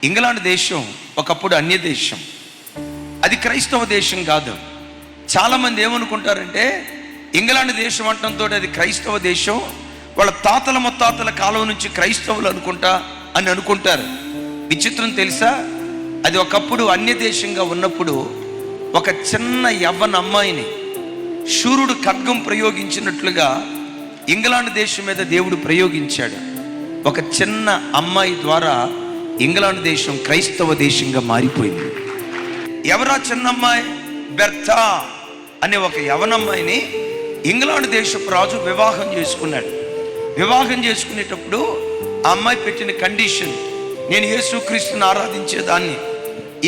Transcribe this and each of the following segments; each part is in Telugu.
ఇంగ్లాండ్ దేశం ఒకప్పుడు అన్య దేశం, అది క్రైస్తవ దేశం కాదు. చాలామంది ఏమనుకుంటారంటే ఇంగ్లాండ్ దేశం అంటంతో అది క్రైస్తవ దేశం, వాళ్ళ తాతల ముత్తాతల కాలం నుంచి క్రైస్తవులు అని అనుకుంటారు. విచిత్రం తెలుసా, అది ఒకప్పుడు అన్య దేశంగా ఉన్నప్పుడు ఒక చిన్న యవ్వన అమ్మాయిని శూరుడు ఖడ్గం ప్రయోగించినట్లుగా ఇంగ్లాండ్ దేశం మీద దేవుడు ప్రయోగించాడు. ఒక చిన్న అమ్మాయి ద్వారా ఇంగ్లాండ్ దేశం క్రైస్తవ దేశంగా మారిపోయింది. ఎవరా చిన్న అమ్మాయి? బెర్తా అనే ఒక యవనమ్మాయిని ఇంగ్లాండ్ దేశపు రాజు వివాహం చేసుకున్నాడు. వివాహం చేసుకునేటప్పుడు ఆ అమ్మాయి పెట్టిన కండిషన్, నేను యేసుక్రీస్తుని ఆరాధించేదాన్ని,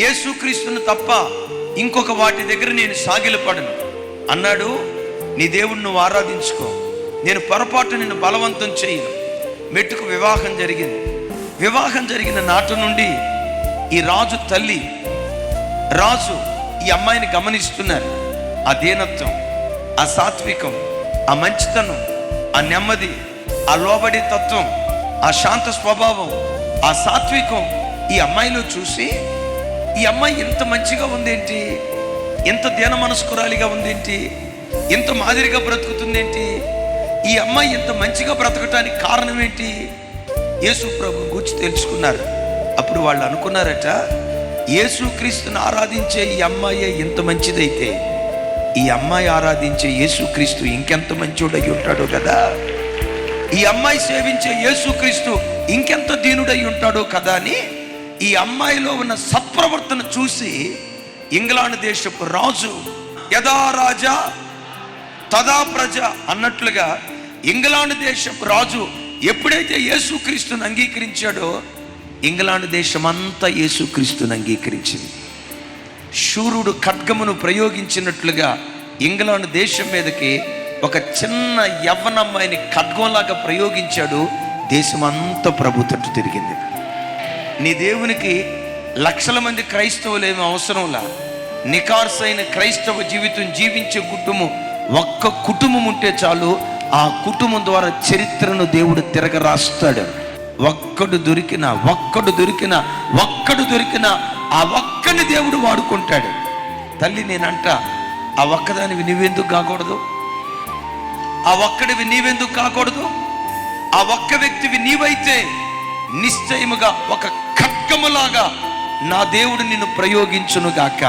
యేసుక్రీస్తుని తప్ప ఇంకొక వాటి దగ్గర నేను సాగిలపడను అన్నాడు. నీ దేవుడిని నువ్వు ఆరాధించుకో, నేను పొరపాటు నిన్ను బలవంతం చేయను. మెట్టుకు వివాహం జరిగింది. వివాహం జరిగిన నాటి నుండి ఈ రాజు తల్లి, రాజు ఈ అమ్మాయిని గమనిస్తున్నారు. ఆ దీనత్వం, ఆ సాత్వికం, ఆ మంచితనం, ఆ నెమ్మది, ఆ లోబడి తత్వం, ఆ శాంత స్వభావం, ఆ సాత్వికం ఈ అమ్మాయిలో చూసి ఈ అమ్మాయి ఎంత మంచిగా ఉందేంటి, ఎంత దీన మనస్కురాలిగా ఉందేంటి, ఎంత మాదిరిగా బ్రతుకుతుందేంటి, ఈ అమ్మాయి ఎంత మంచిగా బ్రతకటానికి కారణం ఏంటి, యేసు ప్రభు గురించి తెలుసుకున్నారు. అప్పుడు వాళ్ళు అనుకున్నారట, యేసుక్రీస్తుని ఆరాధించే ఈ అమ్మాయి ఎంత మంచిదైతే ఈ అమ్మాయి ఆరాధించే యేసుక్రీస్తు ఇంకెంత మంచోడై ఉంటాడో కదా, ఈ అమ్మాయి సేవించే యేసుక్రీస్తు ఇంకెంత దీనుడై ఉంటాడో కదా అని ఈ అమ్మాయిలో ఉన్న సత్ప్రవర్తన చూసి ఇంగ్లాండ్ దేశపు రాజు యదా రాజా తదా ప్రజ అన్నట్లుగా ఇంగ్లాండ్ దేశపు రాజు ఎప్పుడైతే యేసుక్రీస్తుని అంగీకరించాడో ఇంగ్లాండ్ దేశం అంతా యేసుక్రీస్తుని అంగీకరించింది. శూరుడు ఖడ్గమును ప్రయోగించినట్లుగా ఇంగ్లాండ్ దేశం మీదకి ఒక చిన్న యవ్వనమ్మాయిని ఖడ్గంలాగా ప్రయోగించాడు. దేశం అంతా ప్రభు తట్టు తిరిగింది. నీ దేవునికి లక్షల మంది క్రైస్తవులు ఏమీ అవసరంలా, నికార్సైన క్రైస్తవ జీవితం జీవించే కుటుంబం, ఒక్క కుటుంబం ఉంటే చాలు. ఆ కుటుంబం ద్వారా చరిత్రను దేవుడు తిరగరాస్తాడు. ఒక్కడు దొరికిన ఆ ఒక్కని దేవుడు వాడుకుంటాడు. తల్లి నేనంట, ఆ ఒక్కదానివి నీవెందుకు కాకూడదు? ఆ ఒక్కడివి నీవెందుకు కాకూడదు? ఆ ఒక్క వ్యక్తివి నీవైతే నిశ్చయముగా ఒక ఖడ్గములాగా నా దేవుడు నిన్ను ప్రయోగించునుగాక.